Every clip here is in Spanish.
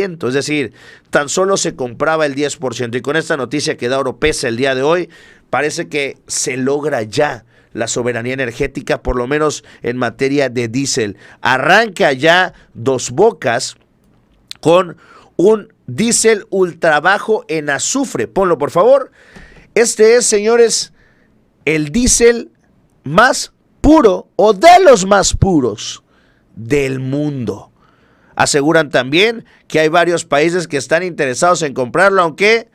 Es decir, tan solo se compraba el 10%. Y con esta noticia que da Oropesa el día de hoy, parece que se logra ya la soberanía energética, por lo menos en materia de diésel. Arranca ya Dos Bocas con un diésel ultra bajo en azufre. Ponlo, por favor. Este es, señores, el diésel más puro o de los más puros del mundo. Aseguran también que hay varios países que están interesados en comprarlo, aunque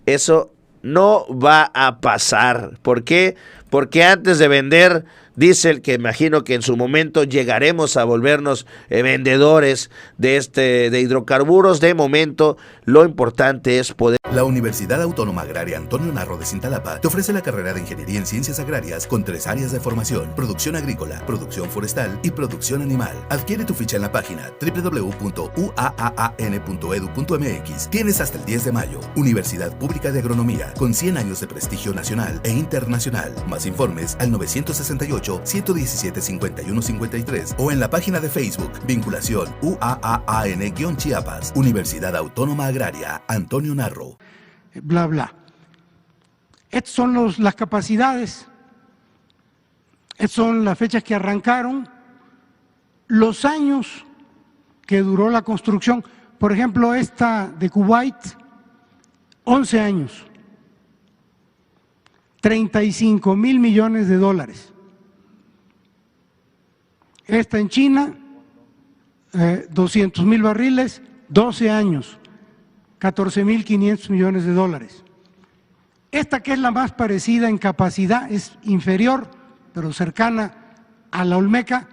eso no va a pasar. ¿Por qué? Porque antes de vender diésel, que imagino que en su momento llegaremos a volvernos vendedores de hidrocarburos, de momento lo importante es poder. La Universidad Autónoma Agraria Antonio Narro de Cintalapa te ofrece la carrera de Ingeniería en Ciencias Agrarias con 3 áreas de formación: producción agrícola, producción forestal y producción animal. Adquiere tu ficha en la página www.uaaan.edu.mx. Tienes hasta el 10 de mayo. Universidad Pública de Agronomía, con 100 años de prestigio nacional e internacional. Más informes al 968-117-5153 o en la página de Facebook Vinculación UAAN-Chiapas. Universidad Autónoma Agraria Antonio Narro. Bla, bla. Estas son las capacidades, estas son las fechas que arrancaron, los años que duró la construcción. Por ejemplo, esta de Kuwait, 11 años, 35,000 millones de dólares. Esta en China, 200,000 barriles, 12 años, 14,500 millones de dólares. Esta, que es la más parecida en capacidad, es inferior, pero cercana a la Olmeca,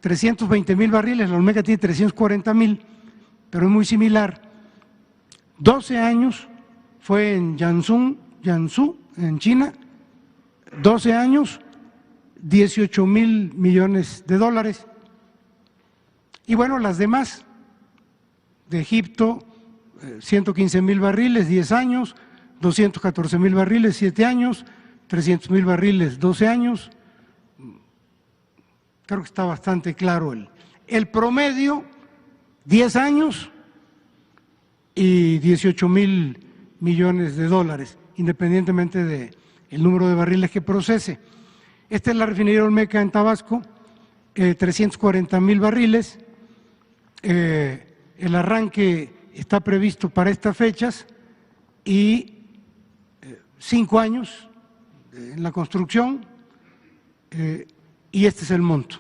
320,000 barriles, la Olmeca tiene 340,000, pero es muy similar. 12 años, fue en Jiangsu, en China, 12 años, 18,000 millones de dólares. Y bueno, las demás, de Egipto, 115,000 barriles, 10 años, 214,000 barriles, 7 años, 300,000 barriles, 12 años. Creo que está bastante claro el promedio, 10 años y 18,000 millones de dólares, independientemente del número de barriles que procese. Esta es la refinería Olmeca en Tabasco, 340,000 barriles. El arranque está previsto para estas fechas y 5 años en la construcción, y este es el monto,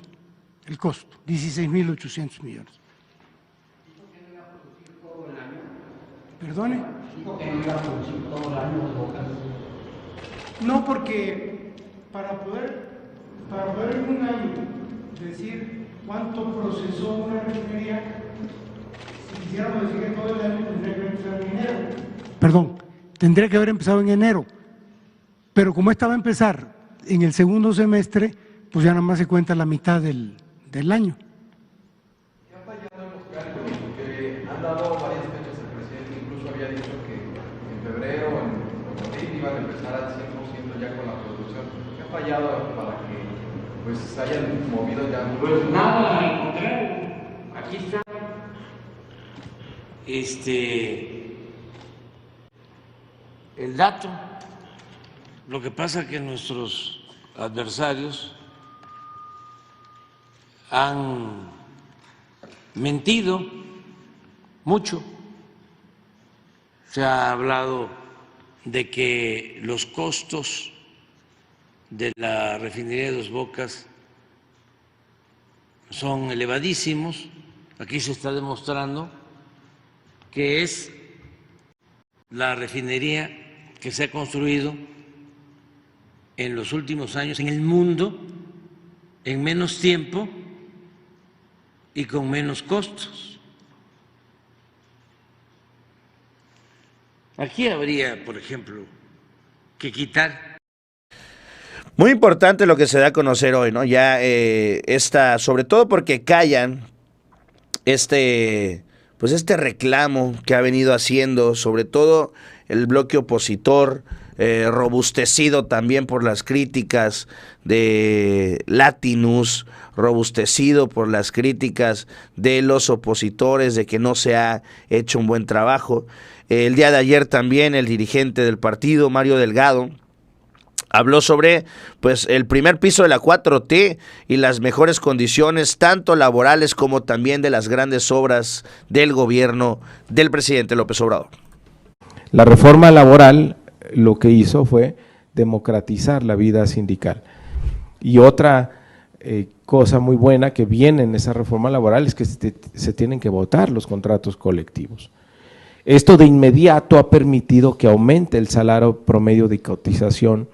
el costo, 16,800 millones. ¿Dijo que no iba a producir todo el año? ¿Perdone? ¿Dijo que no iba a producir todo el año Dos Bocas? No, porque para poder en un año decir cuánto procesó una refinería, si quisiéramos decir que todo el año tendría que haber empezado en enero. Perdón, tendría que haber empezado en enero, pero como esta va a empezar en el segundo semestre, pues ya nada más se cuenta la mitad del año. ¿Qué ha fallado en los cálculos? Porque han dado varias fechas, el presidente incluso había dicho que en febrero, en abril, iban a empezar al 100% ya con la producción. ¿Qué ha fallado para que pues se hayan movido ya? Pues nada, al contrario, aquí está el dato. Lo que pasa es que nuestros adversarios han mentido mucho. Se ha hablado de que los costos de la refinería de Dos Bocas son elevadísimos. Aquí se está demostrando que es la refinería que se ha construido en los últimos años en el mundo en menos tiempo y con menos costos. Aquí habría, por ejemplo, que quitar. Muy importante lo que se da a conocer hoy, ¿no? Ya sobre todo porque callan este reclamo que ha venido haciendo, sobre todo el bloque opositor, robustecido también por las críticas de Latinus, robustecido por las críticas de los opositores de que no se ha hecho un buen trabajo. El día de ayer también el dirigente del partido, Mario Delgado, habló sobre pues el primer piso de la 4T y las mejores condiciones tanto laborales como también de las grandes obras del gobierno del presidente López Obrador. La reforma laboral lo que hizo fue democratizar la vida sindical. Y otra cosa muy buena que viene en esa reforma laboral es que se tienen que votar los contratos colectivos. Esto de inmediato ha permitido que aumente el salario promedio de cotización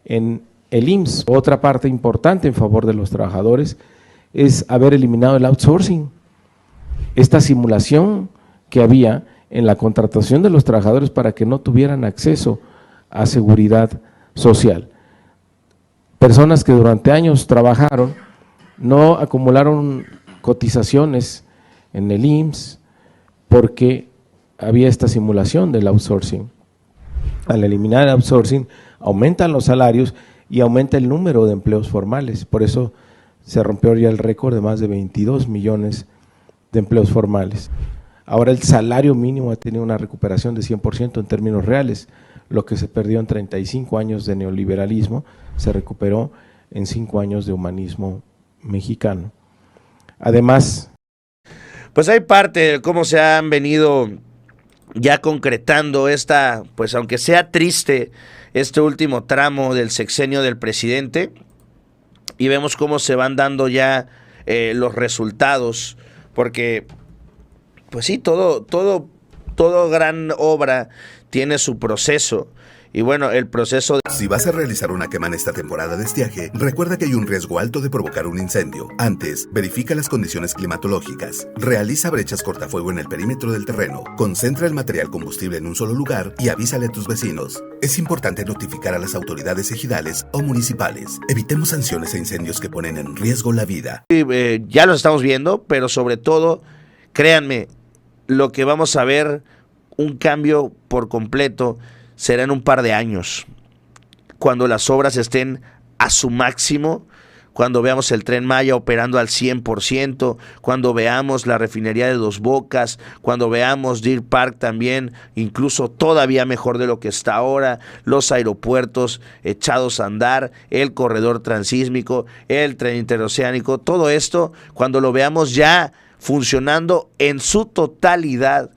en el IMSS. Otra parte importante en favor de los trabajadores es haber eliminado el outsourcing. Esta simulación que había en la contratación de los trabajadores para que no tuvieran acceso a seguridad social. Personas que durante años trabajaron, no acumularon cotizaciones en el IMSS porque había esta simulación del outsourcing. Al eliminar el outsourcing, aumentan los salarios y aumenta el número de empleos formales. Por eso se rompió ya el récord de más de 22 millones de empleos formales. Ahora el salario mínimo ha tenido una recuperación de 100% en términos reales. Lo que se perdió en 35 años de neoliberalismo se recuperó en 5 años de humanismo mexicano. Además, pues hay parte de cómo se han venido ya concretando esta, pues aunque sea triste, este último tramo del sexenio del presidente, y vemos cómo se van dando ya los resultados, porque pues sí, todo gran obra tiene su proceso. Y bueno, el proceso... Si vas a realizar una quema en esta temporada de estiaje, recuerda que hay un riesgo alto de provocar un incendio. Antes, verifica las condiciones climatológicas. Realiza brechas cortafuego en el perímetro del terreno. Concentra el material combustible en un solo lugar y avísale a tus vecinos. Es importante notificar a las autoridades ejidales o municipales. Evitemos sanciones a incendios que ponen en riesgo la vida. Ya los estamos viendo, pero sobre todo, créanme, lo que vamos a ver, un cambio por completo, será en un par de años, cuando las obras estén a su máximo, cuando veamos el Tren Maya operando al 100%, cuando veamos la refinería de Dos Bocas, cuando veamos Deer Park también, incluso todavía mejor de lo que está ahora, los aeropuertos echados a andar, el corredor transísmico, el tren interoceánico, todo esto, cuando lo veamos ya funcionando en su totalidad,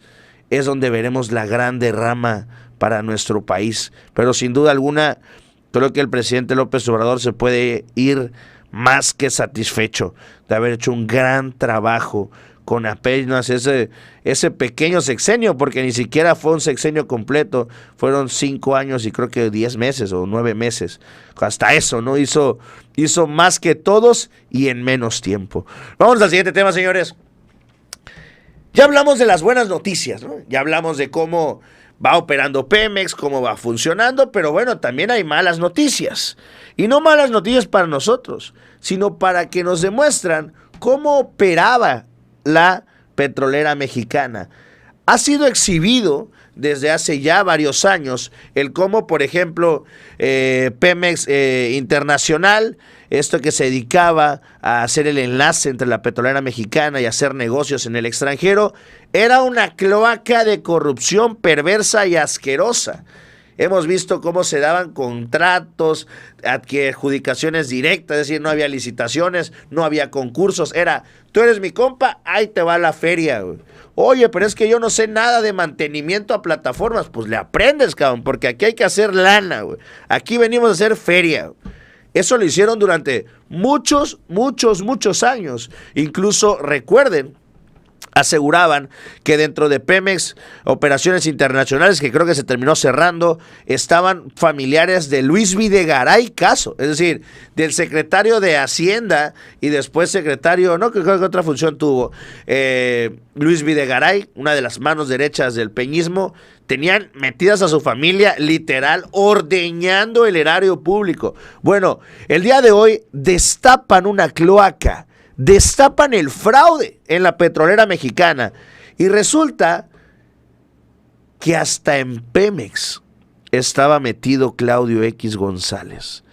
es donde veremos la gran derrama para nuestro país. Pero sin duda alguna, creo que el presidente López Obrador se puede ir más que satisfecho de haber hecho un gran trabajo con apenas ese pequeño sexenio, porque ni siquiera fue un sexenio completo, fueron 5 años y creo que 10 meses o 9 meses, hasta eso, ¿no? Hizo más que todos y en menos tiempo. Vamos al siguiente tema, señores. Ya hablamos de las buenas noticias, ¿no? Ya hablamos de cómo va operando Pemex, cómo va funcionando, pero bueno, también hay malas noticias. Y no malas noticias para nosotros, sino para que nos demuestran cómo operaba la petrolera mexicana. Ha sido exhibido desde hace ya varios años el cómo, por ejemplo, Pemex Internacional, esto que se dedicaba a hacer el enlace entre la petrolera mexicana y hacer negocios en el extranjero, era una cloaca de corrupción perversa y asquerosa. Hemos visto cómo se daban contratos, adjudicaciones directas, es decir, no había licitaciones, no había concursos, era, tú eres mi compa, ahí te va la feria, güey. Oye, pero es que yo no sé nada de mantenimiento a plataformas, pues le aprendes, cabrón, porque aquí hay que hacer lana, güey. Aquí venimos a hacer feria, güey. Eso lo hicieron durante muchos años. Incluso recuerden, aseguraban que dentro de Pemex Operaciones Internacionales, que creo que se terminó cerrando, estaban familiares de Luis Videgaray Caso, es decir, del secretario de Hacienda y después secretario, no, que creo que otra función tuvo, Luis Videgaray, una de las manos derechas del peñismo. Tenían metidas a su familia, literal, ordeñando el erario público. Bueno, el día de hoy destapan una cloaca, destapan el fraude en la petrolera mexicana. Y resulta que hasta en Pemex estaba metido Claudio X González.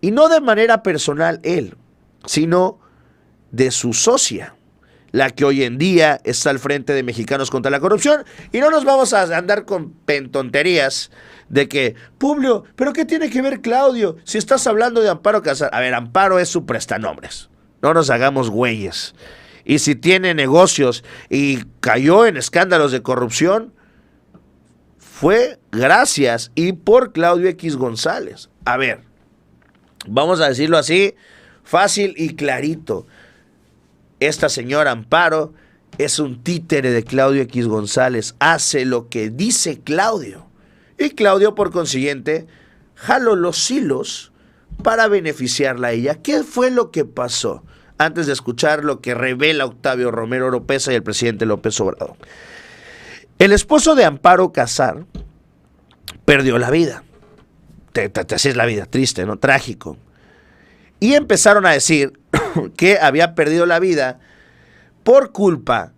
Y no de manera personal él, sino de su socia, la que hoy en día está al frente de Mexicanos contra la Corrupción. Y no nos vamos a andar con tonterías de que, Publio, ¿pero qué tiene que ver Claudio si estás hablando de Amparo Casar? A ver, Amparo es su prestanombres, no nos hagamos güeyes. Y si tiene negocios y cayó en escándalos de corrupción, fue gracias y por Claudio X González. A ver, vamos a decirlo así, fácil y clarito. Esta señora Amparo es un títere de Claudio X González, hace lo que dice Claudio. Y Claudio, por consiguiente, jaló los hilos para beneficiarla a ella. ¿Qué fue lo que pasó? Antes de escuchar lo que revela Octavio Romero Oropeza y el presidente López Obrador. El esposo de Amparo Casar perdió la vida. Así es la vida, triste, ¿no? Trágico. Y empezaron a decir que había perdido la vida por culpa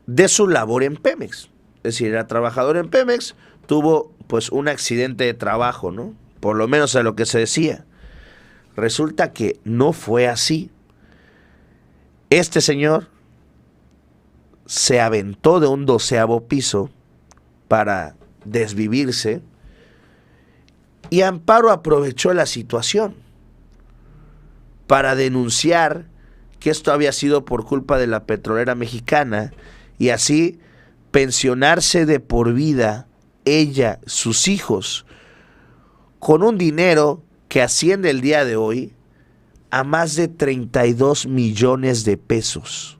de su labor en Pemex. Es decir, era trabajador en Pemex, tuvo pues un accidente de trabajo, ¿no? Por lo menos a lo que se decía. Resulta que no fue así. Este señor se aventó de un 12º piso para desvivirse y Amparo aprovechó la situación para denunciar que esto había sido por culpa de la petrolera mexicana y así pensionarse de por vida ella, sus hijos, con un dinero que asciende el día de hoy a más de 32 millones de pesos.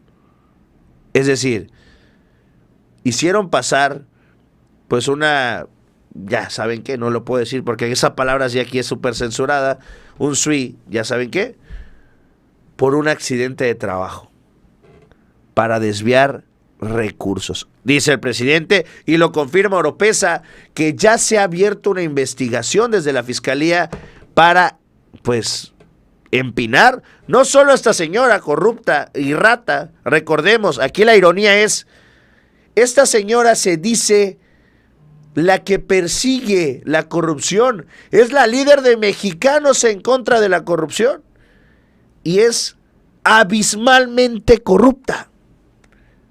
Es decir, hicieron pasar pues una, ya saben qué, no lo puedo decir porque esa palabra sí aquí es súper censurada, un SUI, ya saben qué, por un accidente de trabajo, para desviar recursos. Dice el presidente, y lo confirma Oropeza, que ya se ha abierto una investigación desde la Fiscalía para, pues, empinar no solo a esta señora corrupta y rata. Recordemos, aquí la ironía es, esta señora se dice la que persigue la corrupción, es la líder de Mexicanos en contra de la corrupción y es abismalmente corrupta.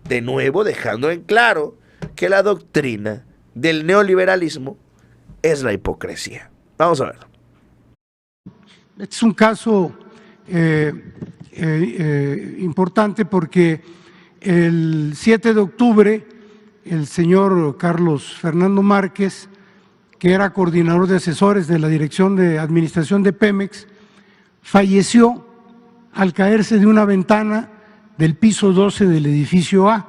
De nuevo dejando en claro que la doctrina del neoliberalismo es la hipocresía. Vamos a ver. Este es un caso importante porque el 7 de octubre el señor Carlos Fernando Márquez, que era coordinador de asesores de la Dirección de Administración de Pemex, falleció al caerse de una ventana del piso 12 del edificio A.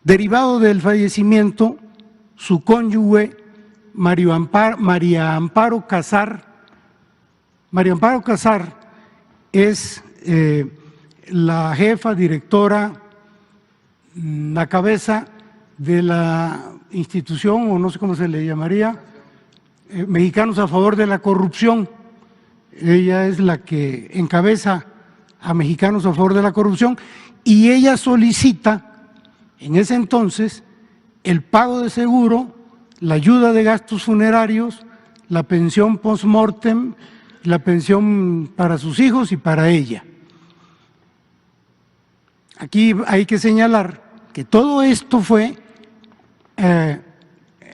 Derivado del fallecimiento, su cónyuge María Amparo Casar es la jefa directora, la cabeza de la institución, o no sé cómo se le llamaría, Mexicanos a Favor de la Corrupción. Ella es la que encabeza a Mexicanos a Favor de la Corrupción y ella solicita en ese entonces el pago de seguro, la ayuda de gastos funerarios, la pensión post-mortem, la pensión para sus hijos y para ella. Aquí hay que señalar que todo esto fue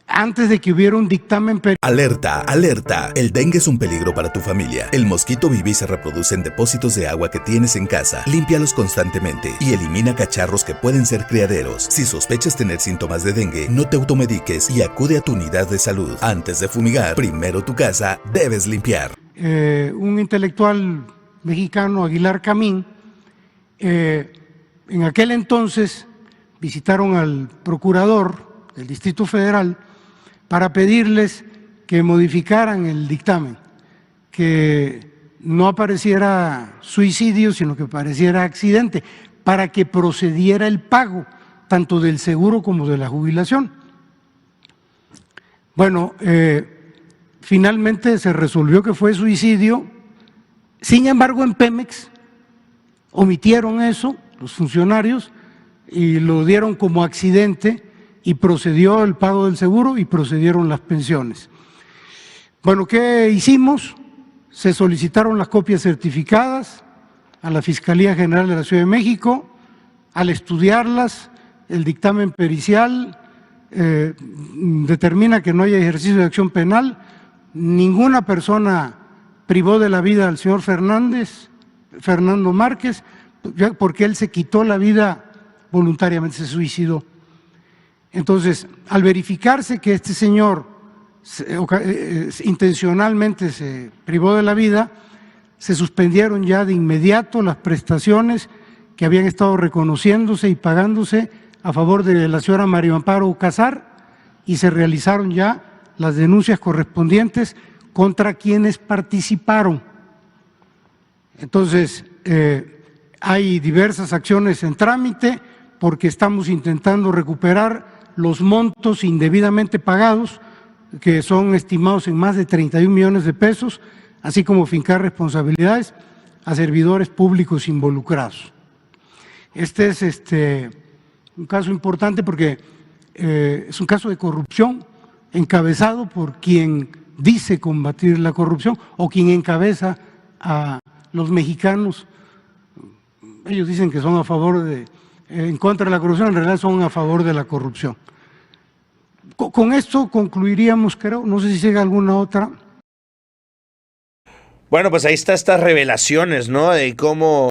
antes de que hubiera un dictamen. Alerta, alerta. El dengue es un peligro para tu familia. El mosquito vive y se reproduce en depósitos de agua que tienes en casa. Límpialos constantemente y elimina cacharros que pueden ser criaderos. Si sospechas tener síntomas de dengue, no te automediques y acude a tu unidad de salud. Antes de fumigar, primero tu casa debes limpiar. Un intelectual mexicano, Aguilar Camín, en aquel entonces visitaron al procurador del Distrito Federal para pedirles que modificaran el dictamen, que no apareciera suicidio, sino que apareciera accidente, para que procediera el pago tanto del seguro como de la jubilación. Bueno, finalmente se resolvió que fue suicidio. Sin embargo, en Pemex omitieron eso, los funcionarios, y lo dieron como accidente y procedió el pago del seguro y procedieron las pensiones. Bueno, ¿qué hicimos? Se solicitaron las copias certificadas a la Fiscalía General de la Ciudad de México. Al estudiarlas, el dictamen pericial determina que no hay ejercicio de acción penal. Ninguna persona privó de la vida al señor Fernando Márquez, porque él se quitó la vida voluntariamente, se suicidó. Entonces, al verificarse que este señor intencionalmente se privó de la vida, se suspendieron ya de inmediato las prestaciones que habían estado reconociéndose y pagándose a favor de la señora María Amparo Casar, y se realizaron ya las denuncias correspondientes contra quienes participaron. Entonces, hay diversas acciones en trámite porque estamos intentando recuperar los montos indebidamente pagados, que son estimados en más de 31 millones de pesos, así como fincar responsabilidades a servidores públicos involucrados. Este es un caso importante porque es un caso de corrupción encabezado por quien dice combatir la corrupción o quien encabeza a los mexicanos. Ellos dicen que son a favor en contra de la corrupción, en realidad son a favor de la corrupción. Con esto concluiríamos, creo, no sé si llega alguna otra. Bueno, pues ahí está estas revelaciones, ¿no? De cómo